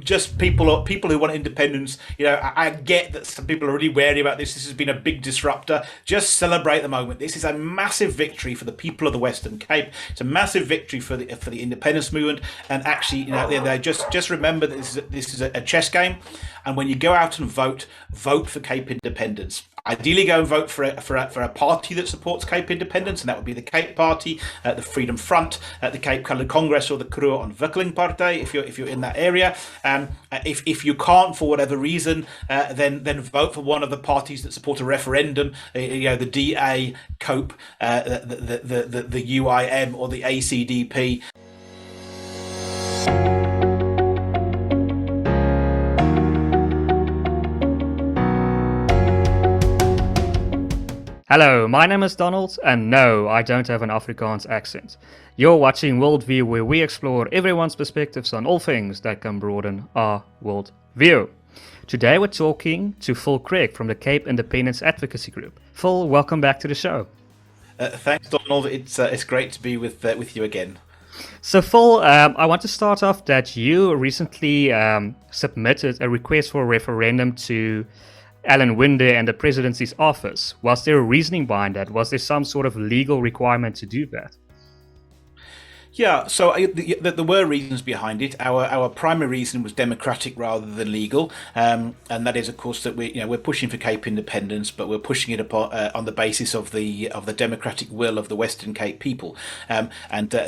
just people who want independence. I get that some people are really wary about this. This has been a big disruptor. Just celebrate the moment. This is a massive victory for the people of the Western Cape. It's a massive victory for the independence movement. And actually, they just remember that this is a chess game. And when you go out and vote for Cape independence. Ideally, go and vote for a party that supports Cape independence, and that would be the Cape Party, the Freedom Front, the Cape Coloured Congress, or the Kruger Ontwikkeling Partij. If you're in that area, if you can't for whatever reason, then vote for one of the parties that support a referendum. The DA, COPE, the UIM, or the ACDP. Hello, my name is Donald, and no, I don't have an Afrikaans accent. You're watching WorldView, where we explore everyone's perspectives on all things that can broaden our worldview. Today we're talking to Phil Craig from the Cape Independence Advocacy Group. Phil, welcome back to the show. Thanks, Donald. It's great to be with you again. So Phil, I want to start off that you recently submitted a request for a referendum to Alan Winde and the presidency's office. Was there a reasoning behind that? Was there some sort of legal requirement to do that? Yeah, so there were reasons behind it. Our primary reason was democratic rather than legal, and that is, of course, that we're pushing for Cape independence, but we're pushing it upon on the basis of the democratic will of the Western Cape people, and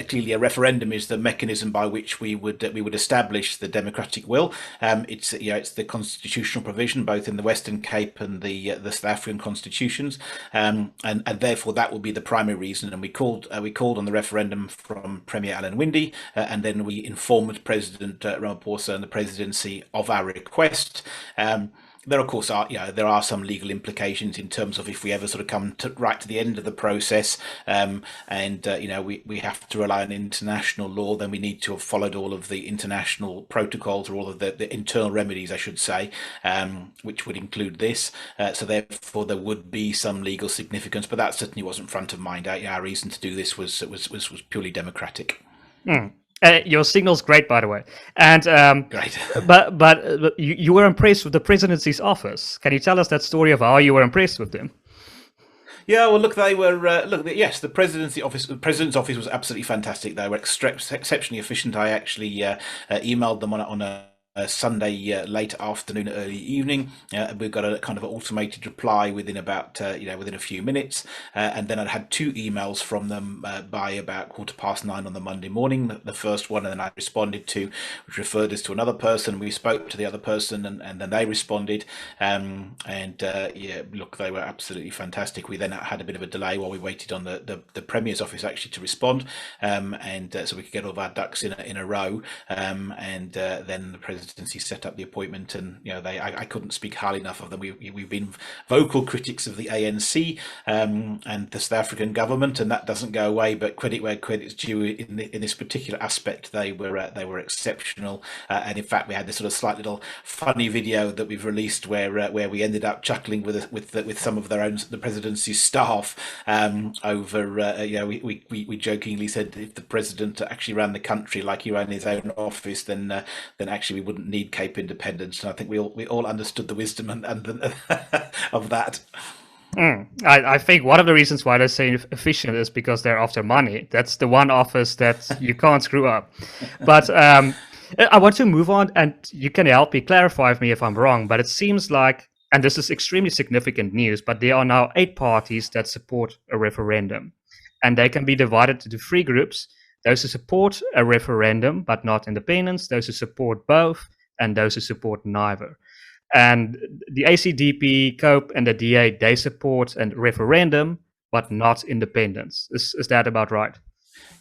clearly a referendum is the mechanism by which we would establish the democratic will. It's the constitutional provision both in the Western Cape and the South African constitutions, and therefore that would be the primary reason. And we called on the referendum from Premier Alan Winde, and then we informed President Ramaphosa and the presidency of our request. There, of course, are some legal implications in terms of if we ever sort of come right to the end of the process, and we have to rely on international law, then we need to have followed all of the international protocols, or all of the internal remedies, I should say, which would include this. So therefore, there would be some legal significance, but that certainly wasn't front of mind. Our reason to do this was purely democratic. Your signal's great, by the way. And Great. but you were impressed with the presidency's office. Can you tell us that story of how you were impressed with them? Yeah, well, look, they were yes, the president's office was absolutely fantastic. They were exceptionally efficient. I actually emailed them on a Sunday late afternoon, early evening. We've got a kind of automated reply within about within a few minutes, and then I had two emails from them by about 9:15 on the Monday morning. The first one, and then I responded to, which referred us to another person. We spoke to the other person, and then they responded. Look, they were absolutely fantastic. We then had a bit of a delay while we waited on the Premier's office actually to respond, so we could get all of our ducks in a row, and then the presidency set up the appointment, and I couldn't speak highly enough of them. We've been vocal critics of the ANC and the South African government, and that doesn't go away. But credit where credit's due in this particular aspect, they were exceptional. And in fact, we had this sort of slight little funny video that we've released where we ended up chuckling with some of the presidency's staff over. We jokingly said if the president actually ran the country like he ran his own office, then actually we wouldn't need Cape independence. And I think we all understood the wisdom and of that. I think one of the reasons why they say efficient is because they're after money. That's the one office that you can't screw up. But I want to move on, and you can help me clarify me if I'm wrong, but it seems like, and this is extremely significant news, but there are now 8 parties that support a referendum, and they can be divided into 3 groups: those who support a referendum but not independence, those who support both, and those who support neither. And the ACDP, COPE, and the DA, they support a referendum but not independence. Is that about right?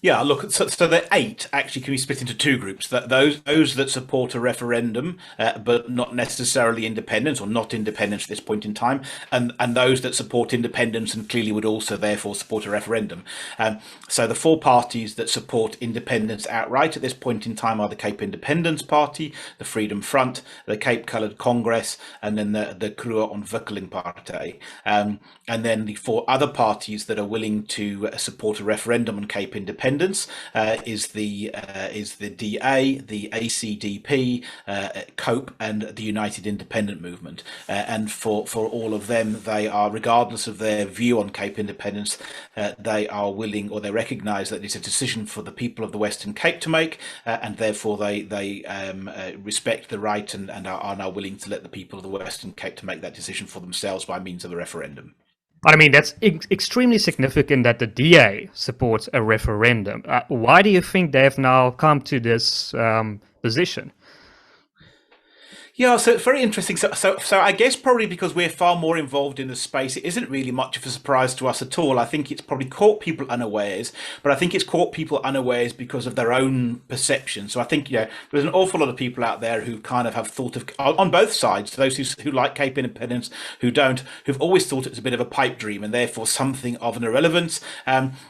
Yeah, look, so the 8 actually can be split into 2 groups. Those that support a referendum, but not necessarily independence, or not independence at this point in time, and those that support independence and clearly would also therefore support a referendum. So the 4 parties that support independence outright at this point in time are the Cape Independence Party, the Freedom Front, the Cape Coloured Congress, and then the Kruger Ontwikkeling Partij. And then the 4 other parties that are willing to support a referendum on Cape Independence Independence is the DA, the ACDP, COPE, and the United Independent Movement. And for all of them, they are, regardless of their view on Cape Independence, they are willing, or they recognise that it's a decision for the people of the Western Cape to make, and therefore they respect the right and are now willing to let the people of the Western Cape to make that decision for themselves by means of a referendum. I mean, that's extremely significant that the DA supports a referendum. Why do you think they have now come to this position? Yeah, so it's very interesting. So I guess probably because we're far more involved in the space, it isn't really much of a surprise to us at all. I think it's probably caught people unawares, but I think it's caught people unawares because of their own perception. So I think, there's an awful lot of people out there who kind of have thought of, on both sides, those who like Cape Independence, who don't, who've always thought it's a bit of a pipe dream and therefore something of an irrelevance.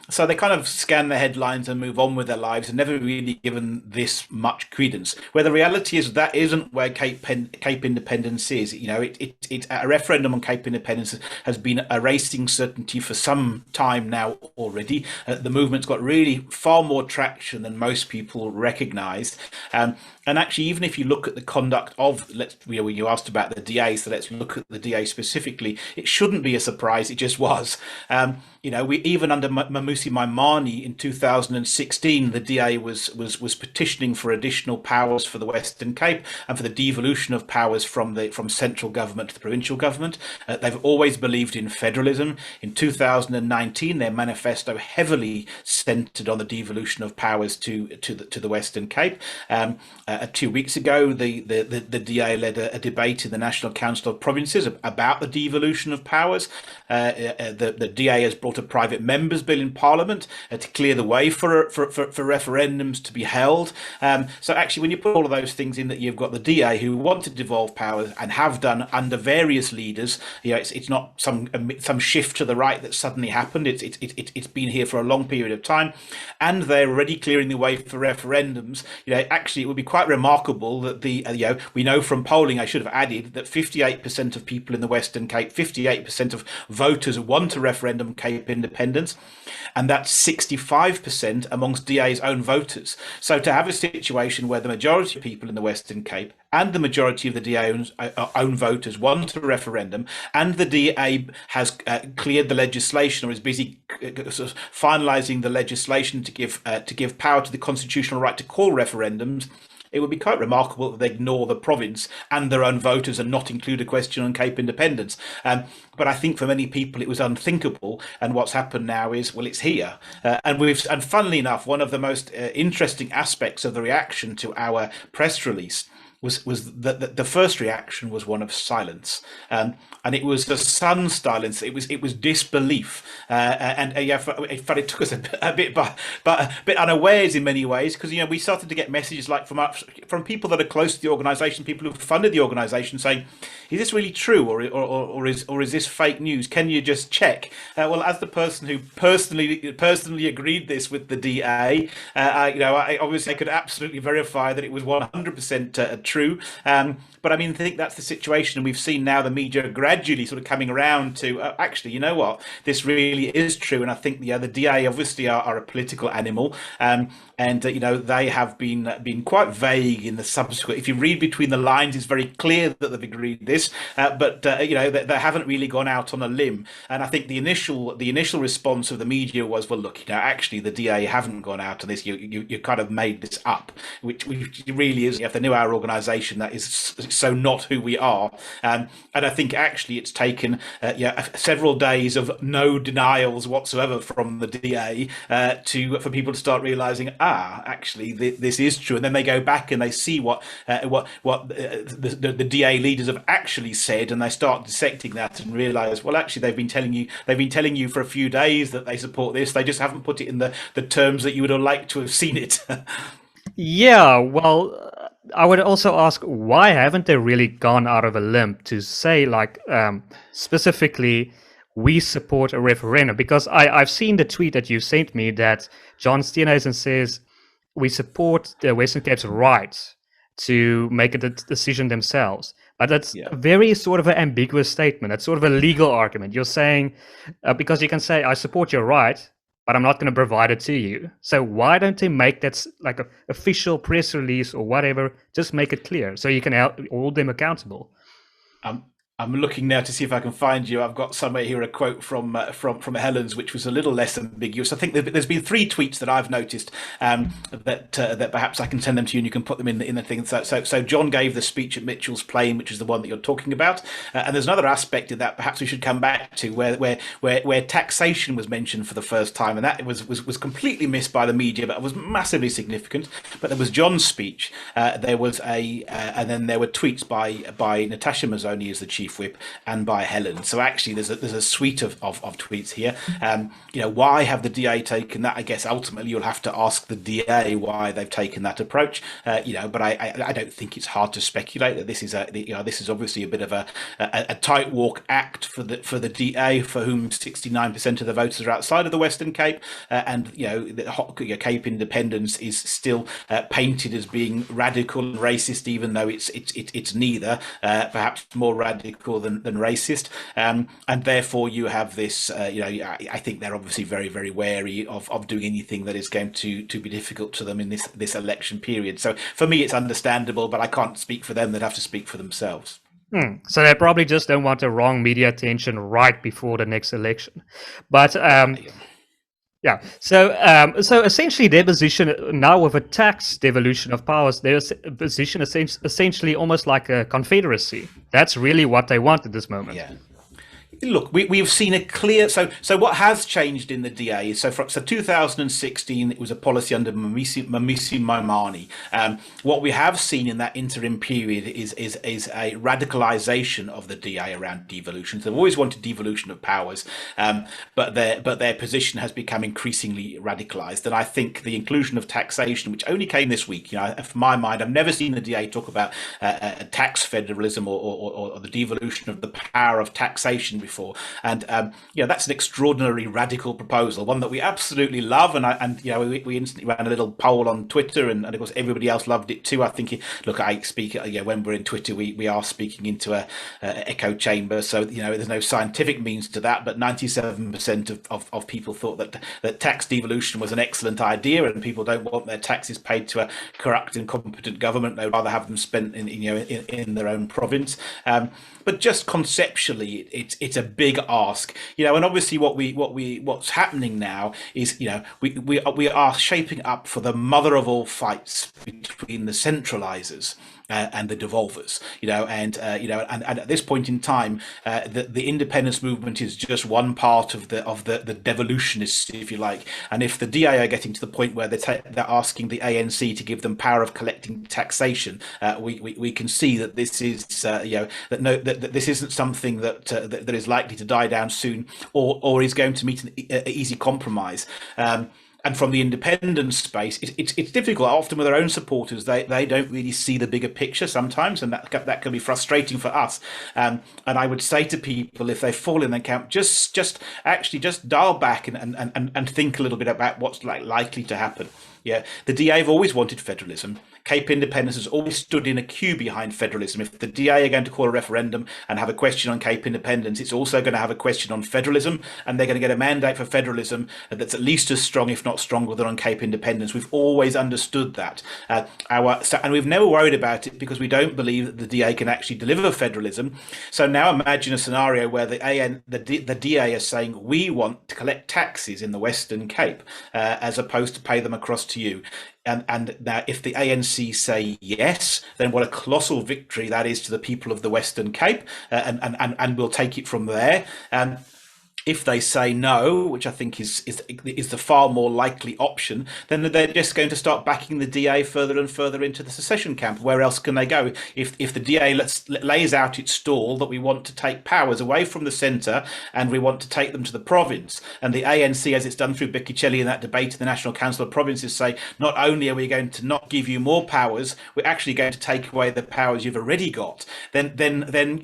So they kind of scan the headlines and move on with their lives and never really given this much credence. Where the reality is that isn't where Cape Independence is. It's a referendum on Cape Independence has been a racing certainty for some time now already. The movement's got really far more traction than most people recognise. And actually, even if you look at the conduct of, you asked about the DA, so let's look at the DA specifically. It shouldn't be a surprise. It just was. We even under Mamusi Maimane in 2016, the DA was petitioning for additional powers for the Western Cape and for the devolution of powers from central government to the provincial government. They've always believed in federalism. In 2019, their manifesto heavily centred on the devolution of powers to the Western Cape. 2 weeks ago, the DA led a debate in the National Council of Provinces about the devolution of powers. The DA has brought a private members bill in Parliament to clear the way for referendums to be held. So actually, when you put all of those things in, that you've got the DA who want to devolve powers and have done under various leaders. It's not some shift to the right that suddenly happened. It's been here for a long period of time, and they're already clearing the way for referendums. Actually, it would be quite remarkable that we know from polling, I should have added, that 58% of people in the Western Cape, 58% of voters want a referendum Cape Independence, and that's 65% amongst DA's own voters. So to have a situation where the majority of people in the Western Cape and the majority of the DA's own voters want a referendum, and the DA has cleared the legislation or is busy sort of finalising the legislation to give power to the constitutional right to call referendums, it would be quite remarkable that they ignore the province and their own voters and not include a question on Cape Independence. But I think for many people it was unthinkable, and what's happened now is, well, it's here. And funnily enough, one of the most interesting aspects of the reaction to our press release was that the first reaction was one of silence, and it was a stunned silence. It was disbelief, and it took us a bit unawares in many ways, because we started to get messages like from people that are close to the organisation, people who funded the organisation, saying, "Is this really true, or is this fake news? Can you just check?" Well, as the person who personally agreed this with the DA, I obviously could absolutely verify that it was 100% true. But I think that's the situation, and we've seen now the media gradually sort of coming around to actually, you know what, this really is true. And I think the DA obviously are a political animal, and they have been quite vague in the subsequent. If you read between the lines, it's very clear that they've agreed this, but they haven't really gone out on a limb. And I think the initial response of the media was, well, look, actually the DA haven't gone out on this. You kind of made this up, which really is. If they knew our organisation, that is so not who we are. And I think actually it's taken several days of no denials whatsoever from the DA for people to start realising, actually this is true. And then they go back and they see what the DA leaders have actually said, and they start dissecting that and realise, well, actually they've been telling you for a few days that they support this. They just haven't put it in the terms that you would have liked to have seen it. Yeah, well, I would also ask, why haven't they really gone out of a limb to say, specifically, we support a referendum? Because I've seen the tweet that you sent me that John Steenhuisen says, we support the Western Cape's right to make a decision themselves. But that's a very sort of an ambiguous statement. That's sort of a legal argument. You're saying, because you can say, I support your right, but I'm not going to provide it to you. So why don't they make that like a official press release or whatever? Just make it clear so you can hold them accountable. Um, I'm looking now to see if I can find you. I've got somewhere here a quote from Helen's, which was a little less ambiguous. I think there's been 3 tweets that I've noticed that perhaps I can send them to you, and you can put them in the thing. So John gave the speech at Mitchell's Plain, which is the one that you're talking about, and there's another aspect of that perhaps we should come back to where taxation was mentioned for the first time, and that was completely missed by the media, but it was massively significant. But there was John's speech. There was and then there were tweets by Natasha Mazzoni as the chief whip and by Helen. So actually there's a suite of tweets here. Why have the DA taken that? I guess ultimately you'll have to ask the DA why they've taken that approach. But I don't think it's hard to speculate that this is this is obviously a bit of a tight walk act for the DA, for whom 69% of the voters are outside of the Western Cape, and Cape Independence is still painted as being radical and racist, even though it's neither, perhaps more radical than racist, and therefore you have this. I think they're obviously very, very wary of doing anything that is going to be difficult to them in this election period. So for me, it's understandable, but I can't speak for them. They'd have to speak for themselves. So they probably just don't want the wrong media attention right before the next election, but. Yeah, so essentially their position now with a tax devolution of powers, their position is essentially almost like a confederacy. That's really what they want at this moment. Yeah. Look, we've seen a clear. So what has changed in the DA is so 2016 it was a policy under Mamisi Maimane. What we have seen in that interim period is a radicalisation of the DA around devolution. So they've always wanted devolution of powers, but their position has become increasingly radicalised. And I think the inclusion of taxation, which only came this week, for my mind, I've never seen the DA talk about tax federalism or the devolution of the power of taxation before, and that's an extraordinary radical proposal, one that we absolutely love, and we instantly ran a little poll on Twitter, and of course everybody else loved it too. I think I speak when we're in Twitter, we are speaking into a echo chamber, so there's no scientific means to that, but 97% of people thought that tax devolution was an excellent idea, and people don't want their taxes paid to a corrupt, incompetent government. They'd rather have them spent in their own province. But just conceptually, it's a big ask, and obviously what's happening now is we are shaping up for the mother of all fights between the centralizers and the devolvers, and at this point in time, the independence movement is just one part of the devolutionists, if you like. And if the DA are getting to the point where they're asking the ANC to give them power of collecting taxation, we can see that this is that this isn't something that is likely to die down soon, or is going to meet an easy compromise. And from the independent space, it's difficult. Often with their own supporters, they don't really see the bigger picture sometimes, and that can be frustrating for us. And I would say to people, if they fall in their camp, just dial back and think a little bit about what's likely to happen. Yeah, the DA have always wanted federalism. Cape Independence has always stood in a queue behind federalism. If the DA are going to call a referendum and have a question on Cape Independence, it's also going to have a question on federalism, and they're going to get a mandate for federalism that's at least as strong, if not stronger, than on Cape Independence. We've always understood that. And we've never worried about it because we don't believe that the DA can actually deliver federalism. So now imagine a scenario where the DA is saying, we want to collect taxes in the Western Cape as opposed to pay them across to you. And now, if the ANC say yes, then what a colossal victory that is to the people of the Western Cape, and we'll take it from there. If they say no, which I think is the far more likely option, then they're just going to start backing the DA further and further into the secession camp. Where else can they go? If the DA lays out its stall that we want to take powers away from the centre and we want to take them to the province, and the ANC, as it's done through Bikitshelly in that debate in the National Council of Provinces, say not only are we going to not give you more powers, we're actually going to take away the powers you've already got. Then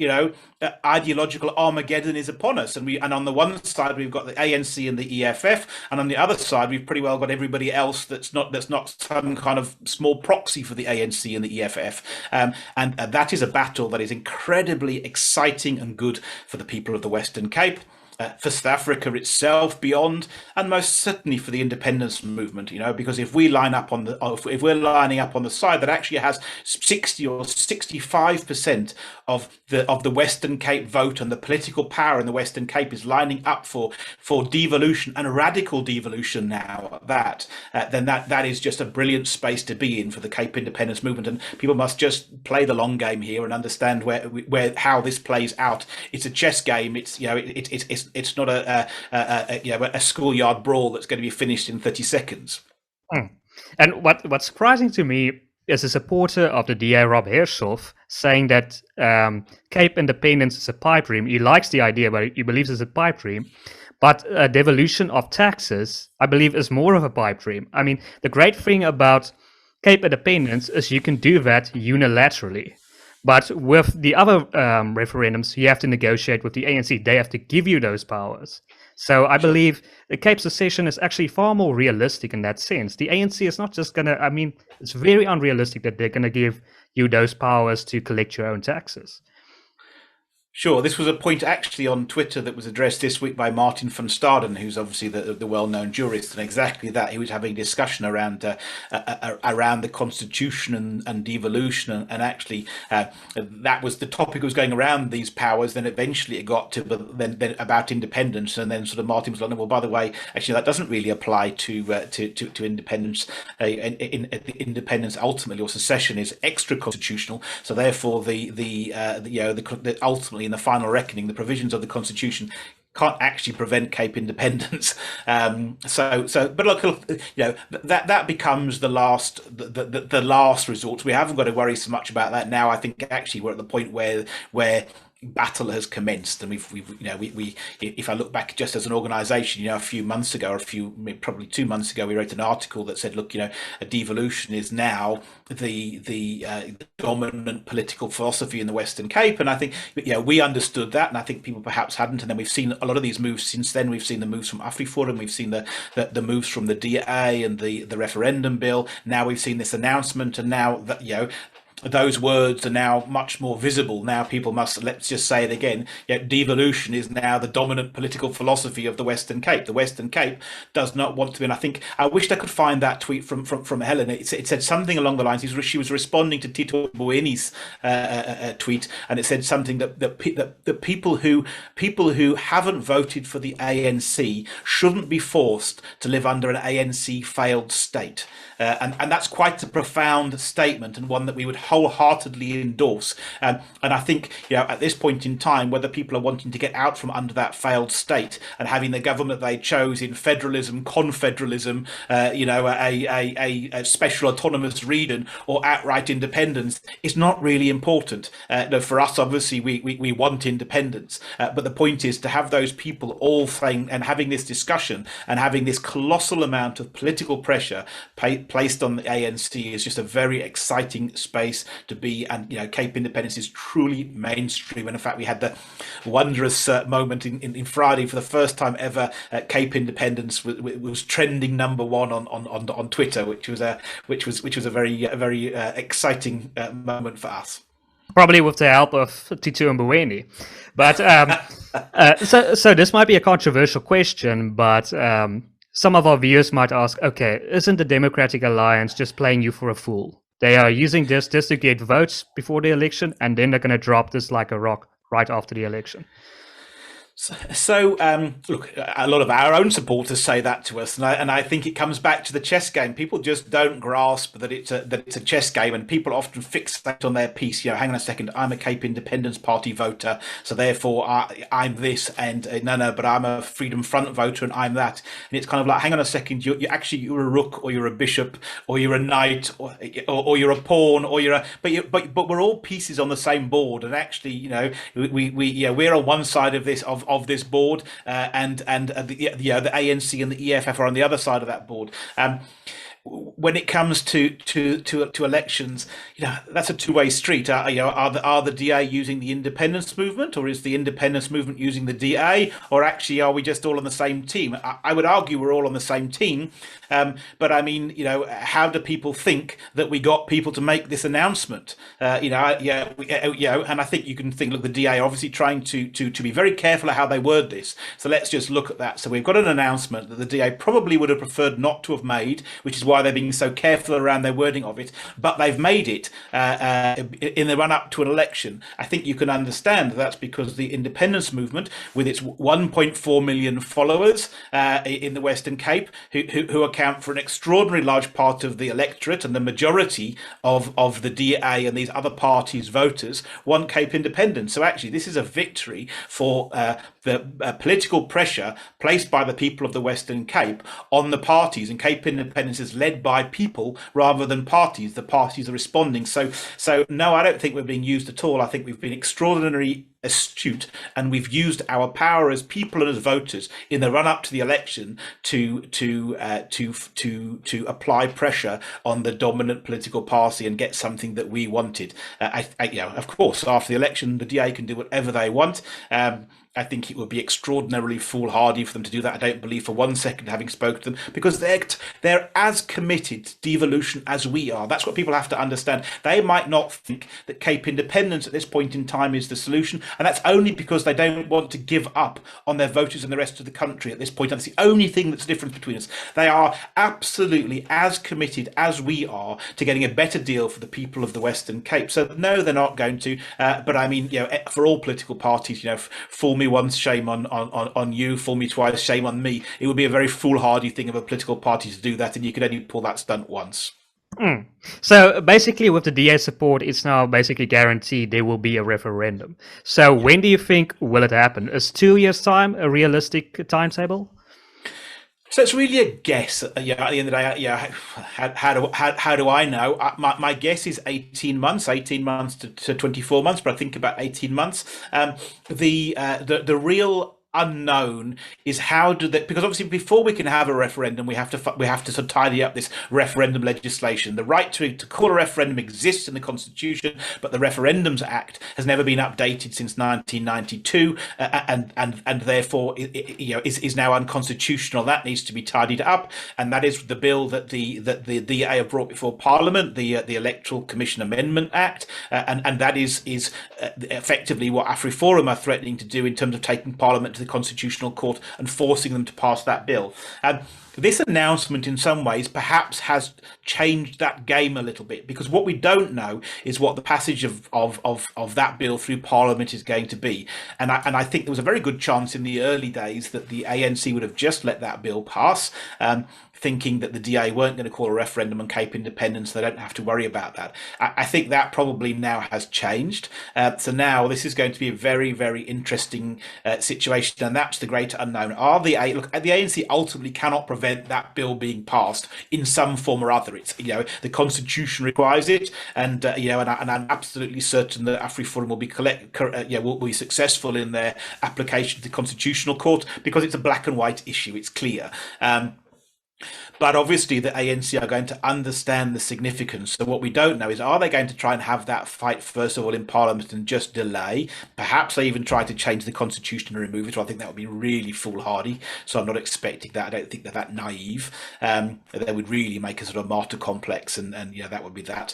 ideological Armageddon is upon us, and on the one side we've got the ANC and the EFF, and on the other side we've pretty well got everybody else that's not some kind of small proxy for the ANC and the EFF, and that is a battle that is incredibly exciting and good for the people of the Western Cape. for South Africa itself, beyond, and most certainly for the independence movement. Because if we line up on the, if we're lining up on the side that actually has 60 or 65% of the Western Cape vote, and the political power in the Western Cape is lining up for devolution, and radical devolution now, then that is just a brilliant space to be in for the Cape independence movement. And people must just play the long game here and understand how this plays out. It's a chess game. It's not a schoolyard brawl that's going to be finished in 30 seconds. And what's surprising to me is a supporter of the DA, Rob Hershoff, saying that Cape independence is a pipe dream. He likes the idea, but he believes it's a pipe dream. But devolution of taxes, I believe, is more of a pipe dream. I mean, the great thing about Cape independence is you can do that unilaterally. But with the other referendums, you have to negotiate with the ANC. They have to give you those powers. So I believe the Cape secession is actually far more realistic in that sense. The ANC is not just going to, I mean, it's very unrealistic that they're going to give you those powers to collect your own taxes. Sure. This was a point actually on Twitter that was addressed this week by Martin van Staden, who's obviously the well-known jurist, and exactly that. He was having a discussion around the constitution and devolution, and actually that was the topic was going around these powers. Then eventually it got to then about independence, and then sort of Martin was like, well, by the way, actually that doesn't really apply to independence. Independence ultimately, or secession, is extra constitutional. So therefore, the ultimately, in the final reckoning, the provisions of the Constitution can't actually prevent Cape independence. But look, that becomes the last resort. We haven't got to worry so much about that now. I think actually we're at the point where battle has commenced, and if I look back just as an organization, a few months ago, probably 2 months ago, we wrote an article that said, look, a devolution is now the dominant political philosophy in the Western Cape. And I think we understood that, and I think people perhaps hadn't. And then we've seen a lot of these moves since then. We've seen the moves from Afriforum, we've seen the moves from the DA and the referendum bill. Now we've seen this announcement, and now that those words are now much more visible. Now people must, let's just say it again, devolution is now the dominant political philosophy of the Western Cape. The Western Cape does not want to be, and I think I wished I could find that tweet from Helen. It said something along the lines, she was responding to Tito Mbowene's tweet, and it said something that people who haven't voted for the ANC shouldn't be forced to live under an ANC failed state. And that's quite a profound statement, and one that we would wholeheartedly endorse. And I think, at this point in time, whether people are wanting to get out from under that failed state and having the government they chose in federalism, confederalism, a special autonomous region, or outright independence, is not really important. For us, obviously, we want independence. But the point is to have those people all saying and having this discussion and having this colossal amount of political pressure placed on the ANC is just a very exciting space to be. And Cape independence is truly mainstream. And in fact, we had the wondrous moment in Friday, for the first time ever, Cape independence was trending #1 on Twitter, which was a very exciting moment for us. Probably with the help of Tito Mboweni. But so this might be a controversial question, but some of our viewers might ask, okay, isn't the Democratic Alliance just playing you for a fool? They are using this to get votes before the election, and then they're going to drop this like a rock right after the election. So, look, a lot of our own supporters say that to us, and I think it comes back to the chess game. People just don't grasp that it's a chess game, and people often fixate on their piece. Hang on a second, I'm a Cape Independence Party voter, so therefore I'm this, and no, but I'm a Freedom Front voter, and I'm that. And it's kind of like, hang on a second, you're a rook, or you're a bishop, or you're a knight, or you're a pawn, or but we're all pieces on the same board, and actually, we're on one side of this board, and the ANC and the EFF are on the other side of that board. when it comes to elections, that's a two-way street. Are the DA using the independence movement, or is the independence movement using the DA, or actually are we just all on the same team? I would argue we're all on the same team, but I mean, how do people think that we got people to make this announcement? And I think you can think, look, the DA are obviously trying to be very careful of how they word this. So let's just look at that. So we've got an announcement that the DA probably would have preferred not to have made, which is why they're being so careful around their wording of it, but they've made it in the run-up to an election. I think you can understand that's because the independence movement, with its 1.4 million followers in the Western Cape, who account for an extraordinarily large part of the electorate and the majority of the DA and these other parties' voters, want Cape independence. So actually, this is a victory for the political pressure placed by the people of the Western Cape on the parties, and Cape independence is led by people rather than parties. The parties are responding. So no, I don't think we're being used at all. I think we've been extraordinarily astute, and we've used our power as people and as voters in the run up to the election to apply pressure on the dominant political party and get something that we wanted. Of course, after the election, the DA can do whatever they want. I think it would be extraordinarily foolhardy for them to do that. I don't believe for one second, having spoken to them, because they're as committed to devolution as we are. That's what people have to understand. They might not think that Cape independence at this point in time is the solution, and that's only because they don't want to give up on their voters and the rest of the country at this point. That's the only thing that's different between us. They are absolutely as committed as we are to getting a better deal for the people of the Western Cape. So no, they're not going to. But I mean, for all political parties, fool me once, shame on you. Fool me twice, shame on me. It would be a very foolhardy thing of a political party to do that, and you could only pull that stunt once. So basically, with the DA support, it's now basically guaranteed there will be a referendum. So when do you think will it happen? Is 2 years' time a realistic timetable? So it's really a guess. At the end of the day, how do I know? My guess is 18 months to 24 months, but I think about 18 months. The real unknown is how do they, because obviously before we can have a referendum, we have to sort of tidy up this referendum legislation. The right to call a referendum exists in the Constitution, but the Referendums Act has never been updated since 1992, and therefore is now unconstitutional. That needs to be tidied up, and that is the bill that the DA have brought before Parliament, the Electoral Commission Amendment Act, and that is effectively what AfriForum are threatening to do in terms of taking Parliament to the Constitutional Court and forcing them to pass that bill. This announcement in some ways perhaps has changed that game a little bit, because what we don't know is what the passage of that bill through Parliament is going to be. And I think there was a very good chance in the early days that the ANC would have just let that bill pass, thinking that the DA weren't going to call a referendum on Cape independence. They don't have to worry about that. I think that probably now has changed. So now this is going to be a very, very interesting situation, and that's the great unknown. The ANC ultimately cannot prevent that bill being passed in some form or other. It's the Constitution requires it, and I'm absolutely certain that AfriForum will be successful in their application to the Constitutional Court, because it's a black and white issue. It's clear. But obviously the ANC are going to understand the significance. So what we don't know is, are they going to try and have that fight first of all in Parliament and just delay? Perhaps they even try to change the Constitution and remove it. I think that would be really foolhardy. So I'm not expecting that. I don't think they're that naive. They would really make a sort of martyr complex, and that would be that.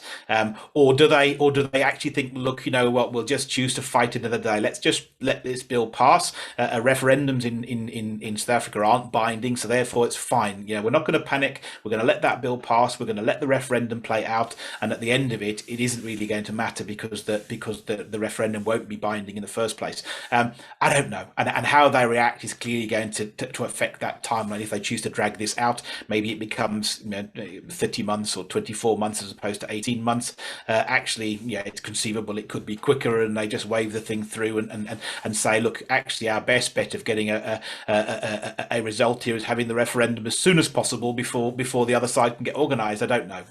Or do they actually think, look, what, we'll just choose to fight another day. Let's just let this bill pass. Referendums in South Africa aren't binding, so therefore it's fine. We're not going to panic. We're going to let that bill pass. We're going to let the referendum play out, and at the end of it, it isn't really going to matter because the referendum won't be binding in the first place. I don't know, and how they react is clearly going to affect that timeline. If they choose to drag this out, maybe it becomes 30 months or 24 months as opposed to 18 months. Actually, it's conceivable it could be quicker, and they just wave the thing through and say, look, actually, our best bet of getting a result here is having the referendum as soon as possible before the other side can get organised. I don't know,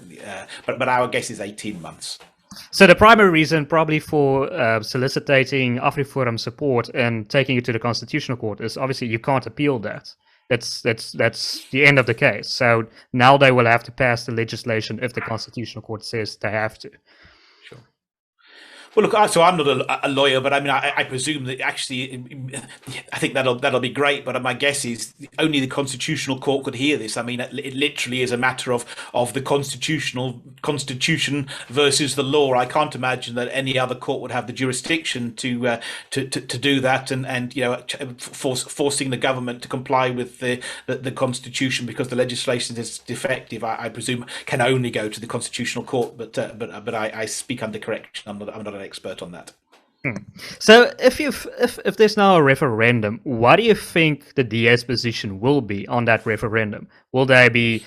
but our guess is 18 months. So the primary reason probably for soliciting AfriForum support and taking it to the Constitutional Court is obviously you can't appeal that. That's the end of the case. So now they will have to pass the legislation if the Constitutional Court says they have to. Sure. Well, look, so I'm not a lawyer, but I mean, I presume that actually, I think that'll be great. But my guess is only the Constitutional Court could hear this. I mean, it literally is a matter of the constitution versus the law. I can't imagine that any other court would have the jurisdiction to do that, and forcing the government to comply with the Constitution because the legislation is defective. I presume can only go to the Constitutional Court. But I speak under correction. I'm not an expert on that. So if there's now a referendum, what do you think the DA's position will be on that referendum? Will they be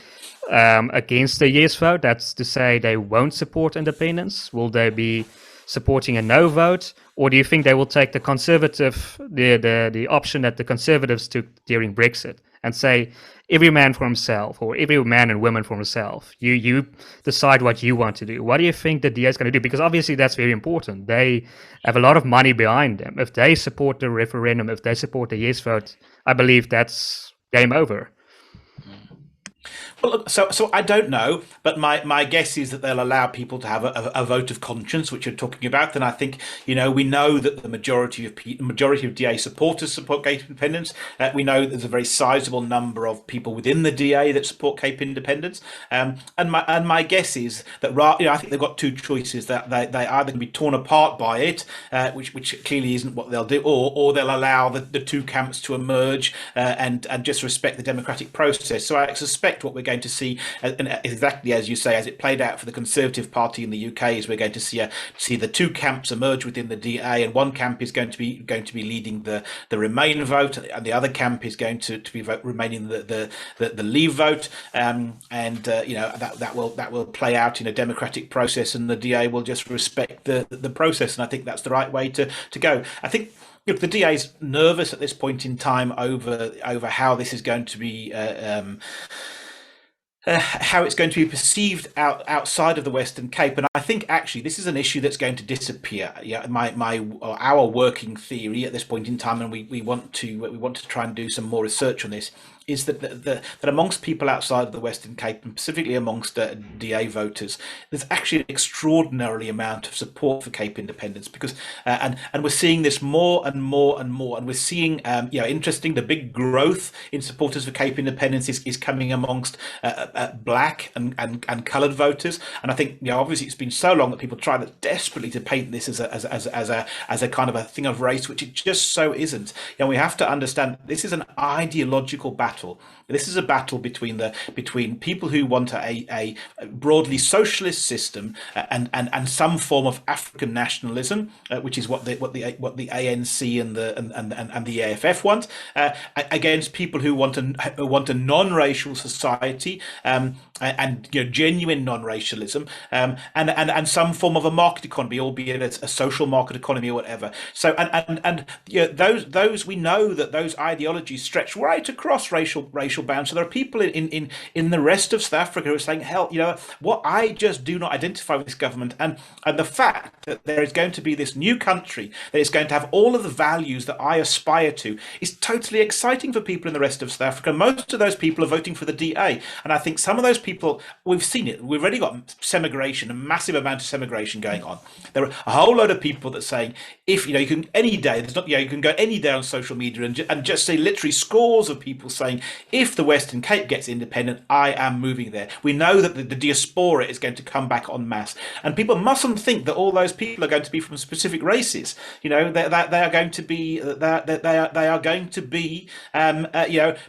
against the yes vote? That's to say they won't support independence. Will they be supporting a no vote? Or do you think they will take the conservative, the option that the Conservatives took during Brexit and say, every man for himself, or every man and woman for himself. You decide what you want to do. What do you think the DA is going to do? Because obviously that's very important. They have a lot of money behind them. If they support the referendum, if they support the yes vote, I believe that's game over. Well, look, so I don't know, but my guess is that they'll allow people to have a vote of conscience, which you're talking about. And I think we know that the majority of DA supporters support Cape Independence. We know there's a very sizable number of people within the DA that support Cape Independence. And my guess is that I think they've got two choices: that they either can be torn apart by it, which clearly isn't what they'll do, or they'll allow the two camps to emerge and just respect the democratic process. So I suspect what we're going to see, and exactly as you say, as it played out for the Conservative Party in the UK, is we're going to see the two camps emerge within the DA, and one camp is going to be leading the Remain vote, and the other camp is going to be remaining the Leave vote, that will play out in a democratic process, and the DA will just respect the process, and I think that's the right way to go. I think. Look, the DA is nervous at this point in time over how this is going to be. How it's going to be perceived outside of the Western Cape, and I think actually this is an issue that's going to disappear. Yeah, our working theory at this point in time, and we want to try and do some more research on this, is that amongst people outside of the Western Cape, and specifically amongst DA voters, there's actually an extraordinary amount of support for Cape Independence, because and we're seeing this more and more and more, and we're seeing interesting, the big growth in supporters for Cape Independence is coming amongst black and coloured voters, and I think obviously it's been so long that people try desperately to paint this as a kind of a thing of race, which it just so isn't. We have to understand this is an ideological battle. This is a battle between people who want a broadly socialist system and some form of African nationalism, which is what the ANC and the AFF want, against people who want a non-racial society and genuine non-racialism, and some form of a market economy, albeit a social market economy or whatever. So those we know that those ideologies stretch right across racial bounds. So there are people in the rest of South Africa who are saying, hell, what, I just do not identify with this government, and the fact that there is going to be this new country that is going to have all of the values that I aspire to is totally exciting for people in the rest of South Africa. Most of those people are voting for the DA, and I think some of those people, we've seen it. We've already got semigration, a massive amount of semigration going on. There are a whole load of people that saying, if you can any day, there's not, you can go any day on social media and just say literally scores of people saying, if the Western Cape gets independent, I am moving there. We know that the diaspora is going to come back en masse, and people mustn't think that all those people are going to be from specific races. They are going to be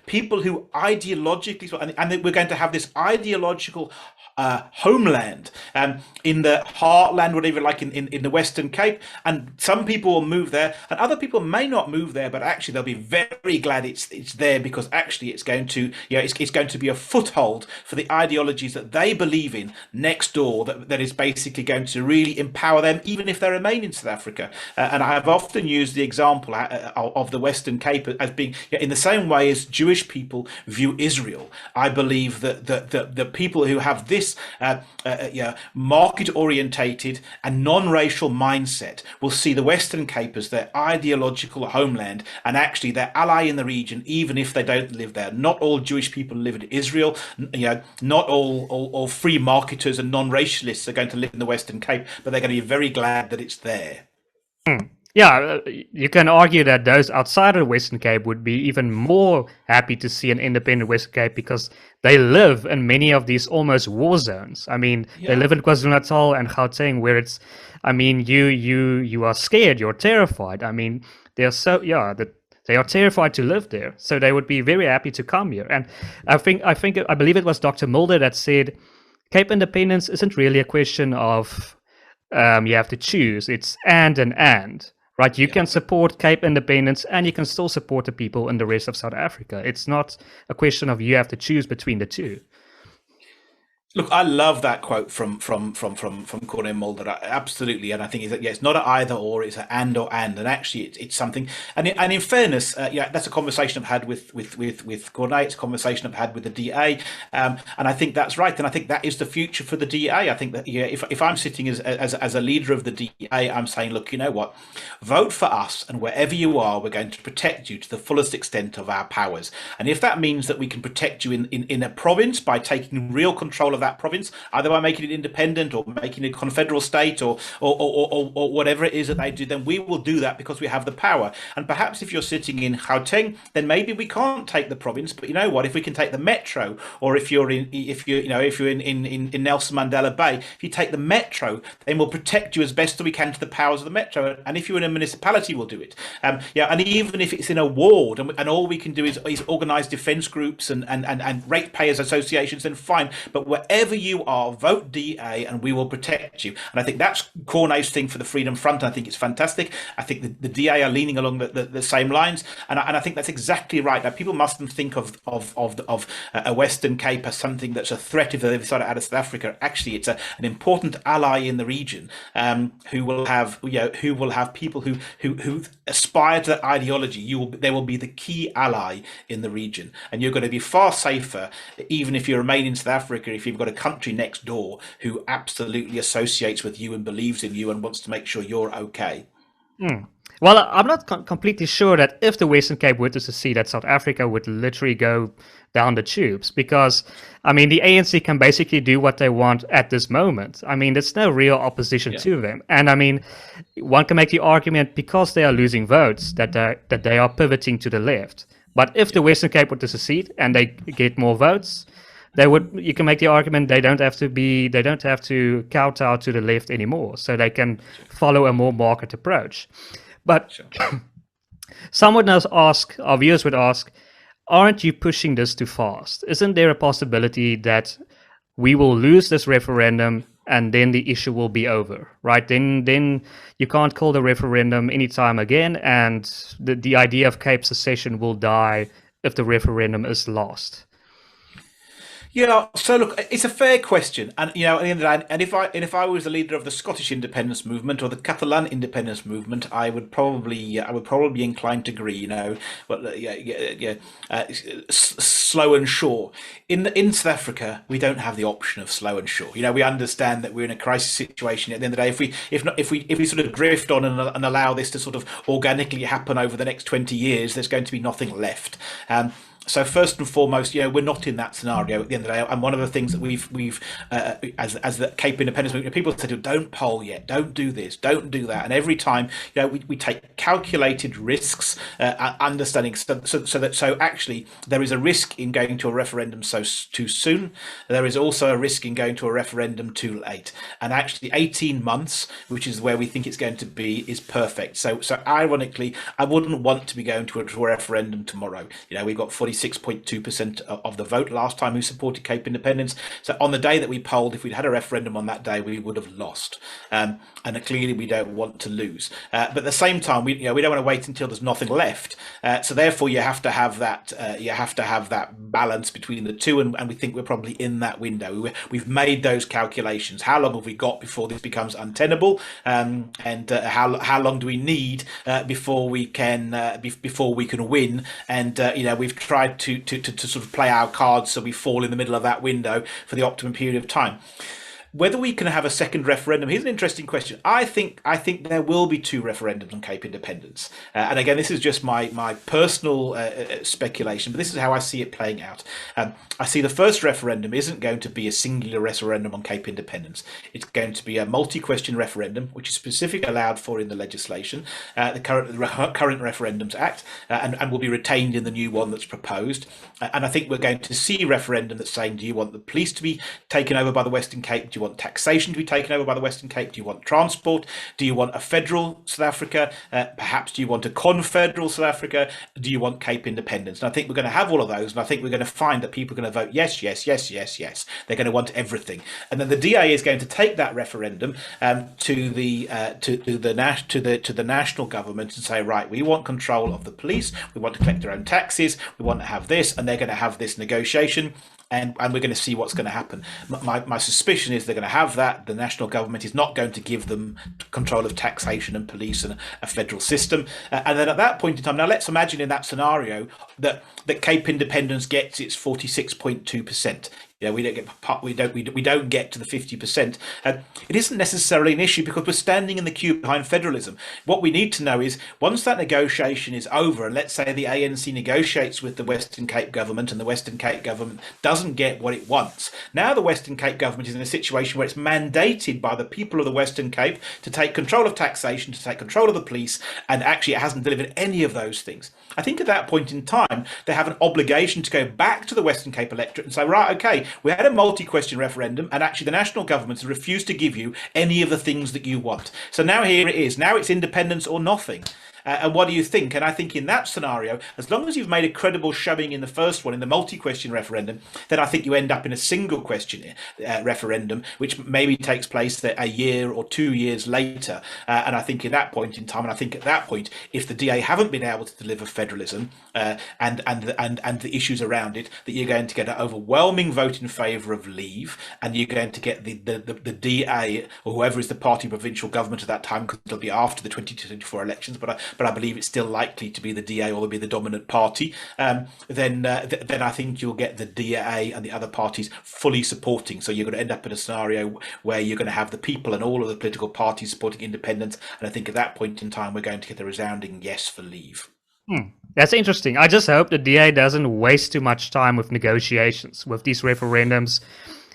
people who ideologically, and we're going to have this ideological homeland in the heartland, whatever, like in the Western Cape, and some people will move there and other people may not move there, but actually they'll be very glad it's there, because actually it's going to it's going to be a foothold for the ideologies that they believe in next door, that is basically going to really empower them even if they remain in South Africa. And I have often used the example of the Western Cape as being in the same way as Jewish people view Israel. I believe that the people who have this this market-orientated and non-racial mindset will see the Western Cape as their ideological homeland and actually their ally in the region, even if they don't live there. Not all Jewish people live in Israel. Not all free marketers and non-racialists are going to live in the Western Cape, but they're going to be very glad that it's there. Yeah, you can argue that those outside of the Western Cape would be even more happy to see an independent Western Cape because they live in many of these almost war zones. I mean, they live in KwaZulu-Natal and Gauteng, where it's, I mean, you are scared, you're terrified. I mean, they're so, they are terrified to live there. So they would be very happy to come here. And I believe it was Dr. Mulder that said, Cape independence isn't really a question of you have to choose. It's and. Right, you can support Cape independence and you can still support the people in the rest of South Africa. It's not a question of you have to choose between the two. Look, I love that quote from Cornel Mulder. Absolutely, and I think it's not an either or; it's an and or and. And actually, it's something. And in fairness, that's a conversation I've had with Cornel. It's a conversation I've had with the DA, and I think that's right. And I think that is the future for the DA. I think that if I'm sitting as a leader of the DA, I'm saying, look, you know what, vote for us, and wherever you are, we're going to protect you to the fullest extent of our powers. And if that means that we can protect you in a province by taking real control of that province, either by making it independent or making it a confederal state or whatever it is that they do, then we will do that because we have the power. And perhaps if you're sitting in Gauteng, then maybe we can't take the province, but you know what, if we can take the metro, or if you're in Nelson Mandela Bay, if you take the metro, then we'll protect you as best we can to the powers of the metro. And if you're in a municipality, we'll do it. And even if it's in a ward and all we can do is organize defense groups and ratepayers associations, then fine. But wherever you are, vote DA and we will protect you. And I think that's Cornay's thing for the Freedom Front. And I think it's fantastic. I think the DA are leaning along the same lines. And I think that's exactly right. Now, people mustn't think of a Western Cape as something that's a threat if they've decided out of South Africa. Actually, it's an important ally in the region who will have people who aspire to that ideology. They will be the key ally in the region. And you're going to be far safer, even if you remain in South Africa, if you've got a country next door who absolutely associates with you and believes in you and wants to make sure you're okay. Well, I'm not completely sure that if the Western Cape were to secede, that South Africa would literally go down the tubes, because, I mean, the ANC can basically do what they want at this moment. I mean, there's no real opposition to them. And I mean, one can make the argument because they are losing votes that they are pivoting to the left. But if the Western Cape were to secede and they get more votes, you can make the argument they don't have to kowtow to the left anymore, so they can follow a more market approach. But someone else our viewers would ask, aren't you pushing this too fast? Isn't there a possibility that we will lose this referendum and then the issue will be over, right? Then you can't call the referendum anytime again, and the idea of Cape secession will die if the referendum is lost. Yeah, so look, it's a fair question, and at the end of the day, and if I was the leader of the Scottish independence movement or the Catalan independence movement, I would probably be inclined to agree. Slow and sure. In South Africa, we don't have the option of slow and sure. We understand that we're in a crisis situation. At the end of the day, if we sort of drift on and allow this to sort of organically happen over the next 20 years, there's going to be nothing left. So first and foremost, we're not in that scenario at the end of the day. And one of the things that we've as the Cape Independence Movement, people said, don't poll yet, don't do this, don't do that. And every time, we take calculated risks, understanding so actually there is a risk in going to a referendum too soon. There is also a risk in going to a referendum too late. And actually 18 months, which is where we think it's going to be, is perfect. So ironically, I wouldn't want to be going to a referendum tomorrow. We've got 46.2% of the vote last time who supported Cape independence. So on the day that we polled, if we'd had a referendum on that day, we would have lost. And clearly we don't want to lose. But at the same time, we don't want to wait until there's nothing left. So therefore, you have to have that. Balance between the two, and we think we're probably in that window. We've made those calculations. How long have we got before this becomes untenable? And how long do we need before we can win? And we've tried decide to sort of play our cards so we fall in the middle of that window for the optimum period of time. Whether we can have a second referendum, here's an interesting question. I think there will be two referendums on Cape Independence, and again, this is just my personal speculation, but this is how I see it playing out. I see the first referendum isn't going to be a singular referendum on Cape Independence. It's going to be a multi-question referendum, which is specifically allowed for in the legislation, the current Referendums Act, and will be retained in the new one that's proposed. And I think we're going to see a referendum that's saying, do you want the police to be taken over by the Western Cape? Do you want taxation to be taken over by the Western Cape? Do you want transport? Do you want a federal South Africa? Perhaps do you want a confederal South Africa? Do you want Cape Independence? And I think we're going to have all of those, and I think we're going to find that people are going to vote yes, yes, yes, yes, yes. They're going to want everything, and then the DA is going to take that referendum to the national government and say, right, we want control of the police. We want to collect our own taxes. We want to have this, and they're going to have this negotiation. And we're going to see what's going to happen. My suspicion is they're going to have that. The national government is not going to give them control of taxation and police and a federal system. And then at that point in time, now let's imagine in that scenario that Cape Independence gets its 46.2%. We don't get to the 50%. It isn't necessarily an issue because we're standing in the queue behind federalism. What we need to know is once that negotiation is over, and let's say the ANC negotiates with the Western Cape government and the Western Cape government doesn't get what it wants. Now the Western Cape government is in a situation where it's mandated by the people of the Western Cape to take control of taxation, to take control of the police, and actually it hasn't delivered any of those things. I think at that point in time, they have an obligation to go back to the Western Cape electorate and say, right, okay, we had a multi-question referendum, and actually the national government has refused to give you any of the things that you want. So now here it is. Now it's independence or nothing. And what do you think? And I think in that scenario, as long as you've made a credible showing in the first one, in the multi-question referendum, then I think you end up in a single question referendum, which maybe takes place a year or 2 years later. And I think in that point in time, and I think at that point, if the DA haven't been able to deliver federalism and the issues around it, that you're going to get an overwhelming vote in favour of leave, and you're going to get the DA or whoever is the party provincial government at that time, because it'll be after the 2024 elections, but I believe it's still likely to be the DA or be the dominant party, then I think you'll get the DA and the other parties fully supporting. So you're going to end up in a scenario where you're going to have the people and all of the political parties supporting independence. And I think at that point in time, we're going to get a resounding yes for leave. That's interesting. I just hope the DA doesn't waste too much time with negotiations, with these referendums,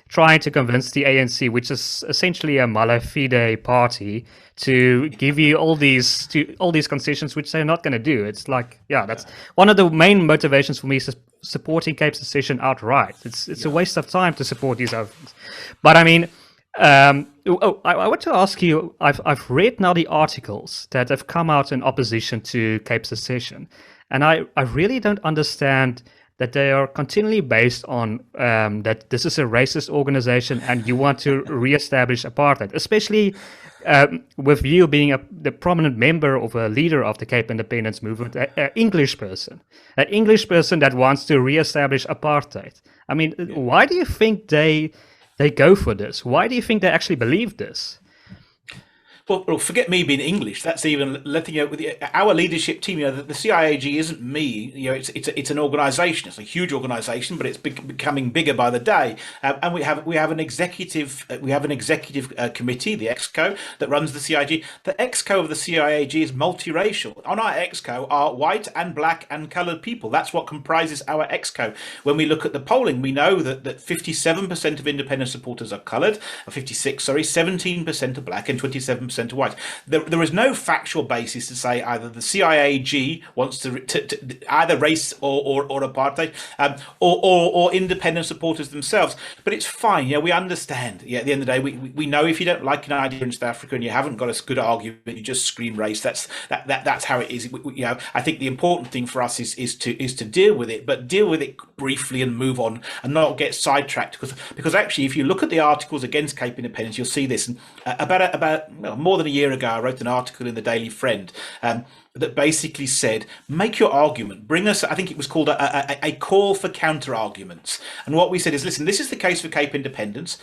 trying to convince the ANC, which is essentially a malafide party, to give you all these concessions, which they're not going to do. It's like, that's one of the main motivations for me is supporting Cape Secession outright. It's a waste of time to support these other things. But I mean, I want to ask you, I've read now the articles that have come out in opposition to Cape Secession, and I really don't understand that they are continually based on that this is a racist organization and you want to reestablish apartheid, especially with you being the prominent member of a leader of the Cape Independence movement, an English person that wants to reestablish apartheid. I mean, why do you think they go for this? Why do you think they actually believe this? Well, forget me being English. That's even letting with our leadership team. The CIAG isn't me. It's an organisation. It's a huge organisation, but it's becoming bigger by the day. And we have an executive committee, the EXCO, that runs the CIAG. The EXCO of the CIAG is multiracial. On our EXCO are white and black and coloured people. That's what comprises our EXCO. When we look at the polling, we know that 57% of independent supporters are coloured, 17% are black, and 27% are white. There is no factual basis to say either the CIAG wants to either race or apartheid, or independent supporters themselves. But it's fine. We understand. At the end of the day, we know if you don't like an idea in South Africa and you haven't got a good argument, you just scream race. That's how it is. I think the important thing for us is to deal with it, but deal with it briefly and move on and not get sidetracked. Because actually, if you look at the articles against Cape Independence, you'll see this. And about more than a year ago, I wrote an article in the Daily Friend that basically said, make your argument, bring us, I think it was called a call for counter arguments. And what we said is, listen, this is the case for Cape Independence.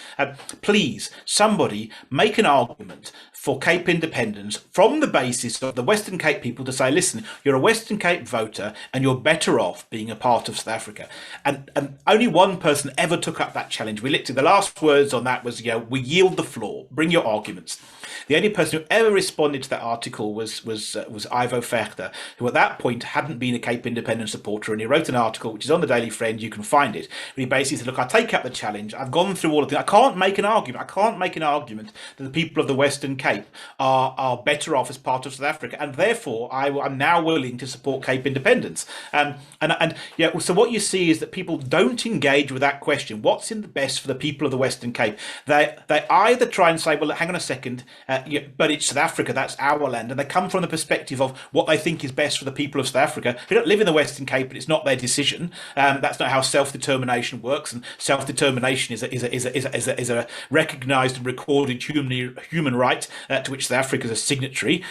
Please, somebody make an argument for Cape Independence from the basis of the Western Cape people to say, listen, you're a Western Cape voter and you're better off being a part of South Africa. And only one person ever took up that challenge. We literally, the last words on that was, we yield the floor, bring your arguments. The only person who ever responded to that article was Ivo Vegter, who at that point hadn't been a Cape Independence supporter, and he wrote an article which is on the Daily Friend. You can find it. And he basically said, "Look, I take up the challenge. I've gone through all of this. I can't make an argument. I can't make an argument that the people of the Western Cape are better off as part of South Africa, and therefore I'm now willing to support Cape Independence." So what you see is that people don't engage with that question. What's in the best for the people of the Western Cape? They either try and say, well, hang on a second. But it's South Africa, that's our land. And they come from the perspective of what they think is best for the people of South Africa. They don't live in the Western Cape, but it's not their decision. That's not how self-determination works. And self-determination is a recognised and recorded human right to which South Africa is a signatory.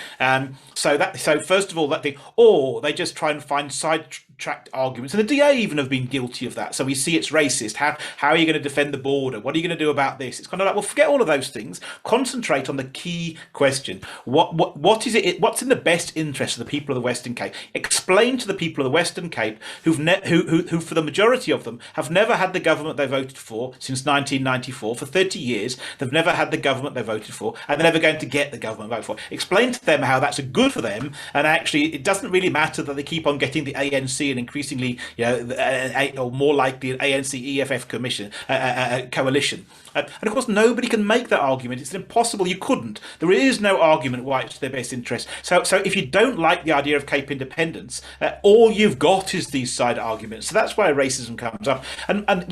So first of all, or they just try and find sidetracked arguments. And the DA even have been guilty of that. So we see it's racist. How are you going to defend the border? What are you going to do about this? It's kind of like, well, forget all of those things. Concentrate on the key question. What is it? What's in the best interest of the people of the Western Cape? Explain to the people of the Western Cape who for the majority of them have never had the government they voted for since 1994. For 30 years, they've never had the government they voted for, and they're never going to get the government they voted for. Explain to them how that's good for them, and actually, it doesn't really matter that they keep on getting the ANC and increasingly, or more likely an ANC EFF coalition. And of course, nobody can make that argument. It's impossible. You couldn't. There is no argument why it's their best interest. So if you don't like the idea of Cape Independence, all you've got is these side arguments. So that's where racism comes up. And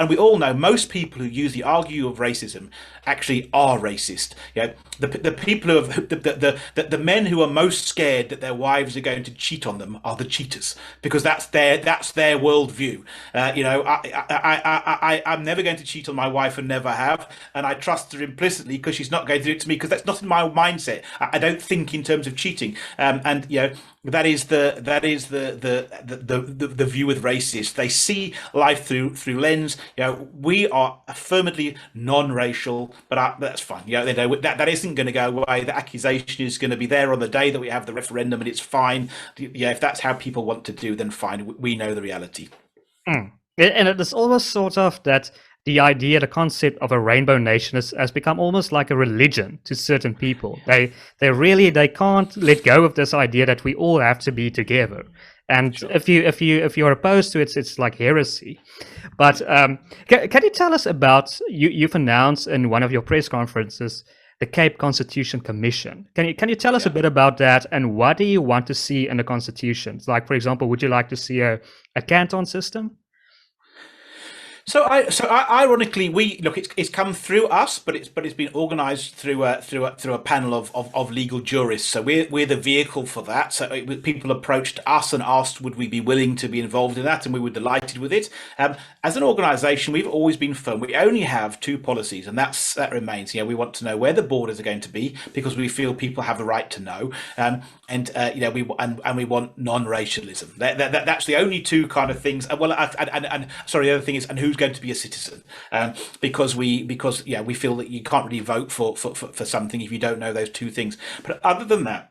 we all know most people who argue of racism actually are racist. The people who have the men who are most scared that their wives are going to cheat on them are the cheaters, because that's their worldview. I'm never going to cheat on my wife and never have, and I trust her implicitly because she's not going to do it to me, because that's not in my mindset. I don't think in terms of cheating, that is the view with racists. They see life through lens. We are affirmatively non-racial, but that's fine. They know that isn't going to go away. The accusation is going to be there on the day that we have the referendum, and it's fine. If that's how people want to do, then fine. We know the reality. And it is almost sort of that the concept of a rainbow nation has become almost like a religion to certain people. They can't let go of this idea that we all have to be together. And sure. if you're opposed to it, it's like heresy. But can you tell us about you've announced in one of your press conferences the Cape Constitution Commission? Can you tell us a bit about that, and what do you want to see in the constitution? Like, for example, would you like to see a canton system? So ironically, it's come through us, but it's been organised through a panel of legal jurists. So we're the vehicle for that. So people approached us and asked, would we be willing to be involved in that, and we were delighted with it. As an organisation, we've always been firm. We only have two policies, and that remains. We want to know where the borders are going to be, because we feel people have the right to know. We want non-racialism. That's the only two kind of things. The other thing is, and who's going to be a citizen? Because we feel that you can't really vote for something if you don't know those two things. But other than that,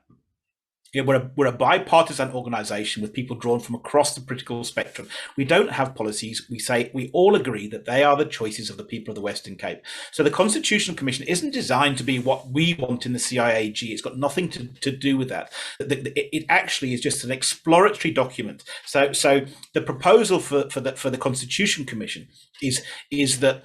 we're a bipartisan organisation with people drawn from across the political spectrum. We don't have policies. We all agree that they are the choices of the people of the Western Cape. So the Constitutional Commission isn't designed to be what we want in the CIAG. It's got nothing to do with that. It actually is just an exploratory document. So the proposal for the Constitution Commission is that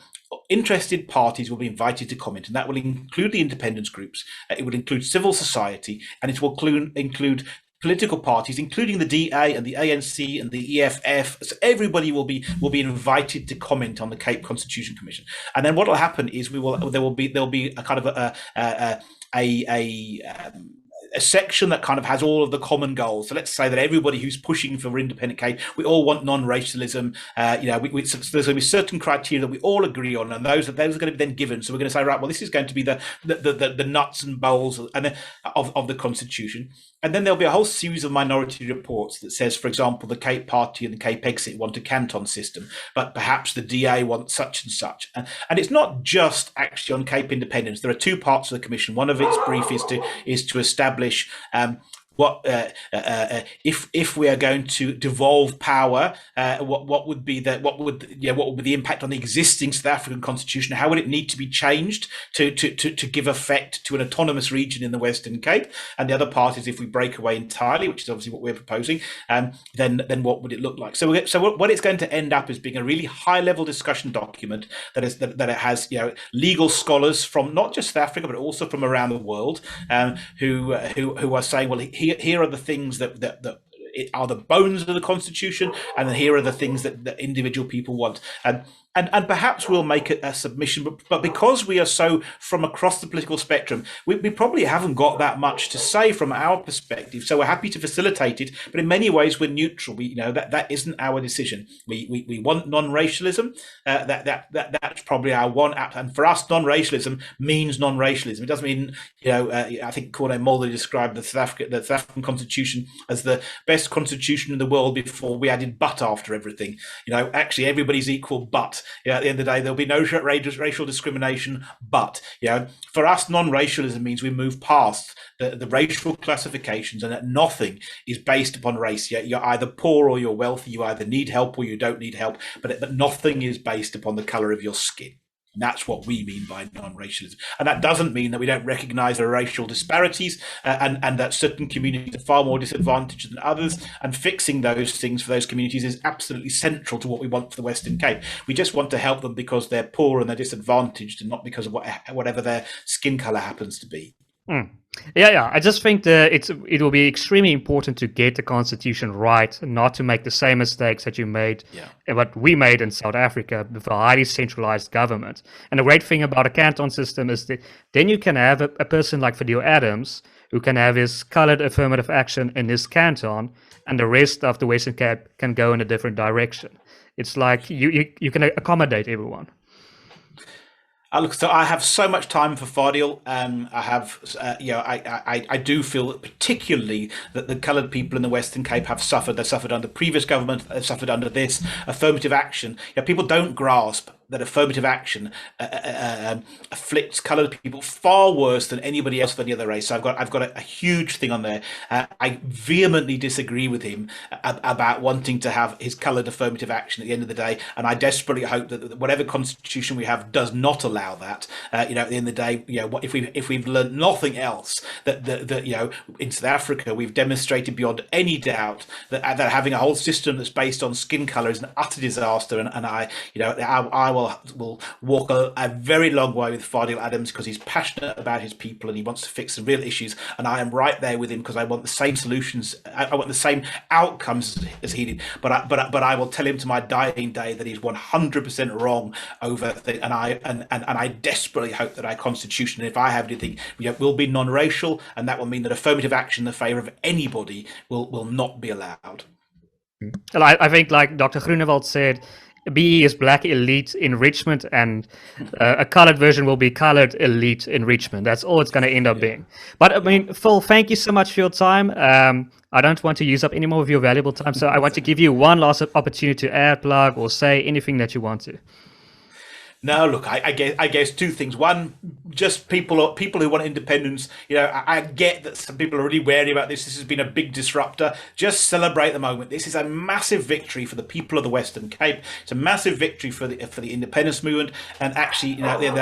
interested parties will be invited to comment, and that will include the independence groups. It will include civil society, and it will include political parties, including the DA and the ANC and the EFF. So everybody will be invited to comment on the Cape Constitution Commission. And then what will happen is there will be a kind of a section that kind of has all of the common goals. So let's say that everybody who's pushing for independent Cape, we all want non-racialism. So there's going to be certain criteria that we all agree on, and those are going to be then given. So we're going to say, right, well, this is going to be the nuts and bolts of the Constitution. And then there'll be a whole series of minority reports that says, for example, the Cape Party and the Cape Exit want a canton system, but perhaps the DA wants such and such. And it's not just actually on Cape Independence. There are two parts of the commission. One of its brief is to establish if we are going to devolve power, what would be the impact on the existing South African constitution? How would it need to be changed to give effect to an autonomous region in the Western Cape? And the other part is if we break away entirely, which is obviously what we're proposing, then what would it look like? So what it's going to end up is being a really high level discussion document that it has legal scholars from not just South Africa but also from around the world who are saying, well, here are the things that are the bones of the constitution, and then here are the things that individual people want. And perhaps we'll make a submission, but because we are so from across the political spectrum, we probably haven't got that much to say from our perspective. So we're happy to facilitate it, but in many ways we're neutral. That isn't our decision. We want non-racialism. That's probably our one. And for us, non-racialism means non-racialism. It doesn't mean I think Corne Mulder described the South African Constitution as the best constitution in the world before we added "but" after everything. Actually everybody's equal, but. At the end of the day, there'll be no racial discrimination. But for us, non-racialism means we move past the racial classifications, and that nothing is based upon race. You're either poor or you're wealthy. You either need help or you don't need help. But nothing is based upon the color of your skin. And that's what we mean by non-racialism. And that doesn't mean that we don't recognize the racial disparities and that certain communities are far more disadvantaged than others. And fixing those things for those communities is absolutely central to what we want for the Western Cape. We just want to help them because they're poor and they're disadvantaged, and not because of whatever their skin color happens to be. Yeah. I just think that it will be extremely important to get the constitution right, not to make the same mistakes that you made, what we made in South Africa with a highly centralized government. And the great thing about a canton system is that then you can have a person like Fidel Adams who can have his colored affirmative action in his canton, and the rest of the Western Cape can go in a different direction. It's like you can accommodate everyone. Look, so I have so much time for Fadil. I have, I do feel that particularly that the coloured people in the Western Cape have suffered. They've suffered under previous government. They've suffered under this affirmative action. People don't grasp that affirmative action afflicts coloured people far worse than anybody else of any other race. So I've got a huge thing on there. I vehemently disagree with him about wanting to have his coloured affirmative action at the end of the day, and I desperately hope that whatever constitution we have does not allow that. At the end of the day, if we've learned nothing else, that in South Africa we've demonstrated beyond any doubt that having a whole system that's based on skin colour is an utter disaster, and I will walk a very long way with Fadil Adams because he's passionate about his people and he wants to fix the real issues, and I am right there with him because I want the same solutions. I want the same outcomes as he did. But I will tell him to my dying day that he's 100% wrong over and I desperately hope that our constitution, if I have anything, will be non-racial, and that will mean that affirmative action in the favour of anybody will not be allowed. Well, I think, like Dr. Groenewald said, BE is black elite enrichment, and a colored version will be colored elite enrichment. That's all it's going to end up being. But I mean, Phil, thank you so much for your time. I don't want to use up any more of your valuable time, so I want to give you one last opportunity to add, plug, or say anything that you want to. No, look, I guess two things. One, just people who want independence. I get that some people are really wary about this. This has been a big disruptor. Just celebrate the moment. This is a massive victory for the people of the Western Cape. It's a massive victory for the independence movement. And actually,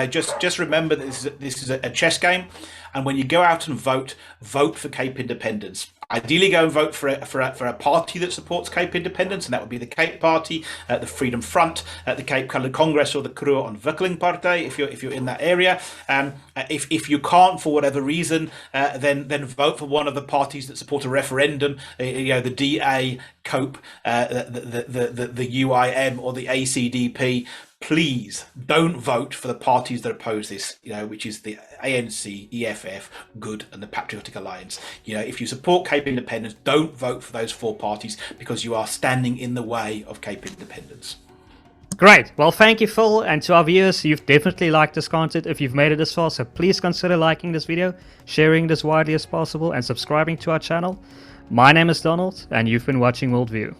just remember that this is a chess game. And when you go out and vote for Cape Independence. Ideally, go and vote for a party that supports Cape Independence, and that would be the Cape Party, the Freedom Front, the Cape Coloured Congress, or the Kruger Ontwikkeling Partij. If you're in that area, if you can't for whatever reason, then vote for one of the parties that support a referendum. The DA, COPE, the UIM, or the ACDP. Please don't vote for the parties that oppose this, which is the ANC, EFF, Good, and the Patriotic Alliance. If you support Cape Independence, don't vote for those four parties because you are standing in the way of Cape Independence. Great. Well, thank you, Phil. And to our viewers, you've definitely liked this content if you've made it this far. So please consider liking this video, sharing this widely as possible, and subscribing to our channel. My name is Donald, and you've been watching WorldView.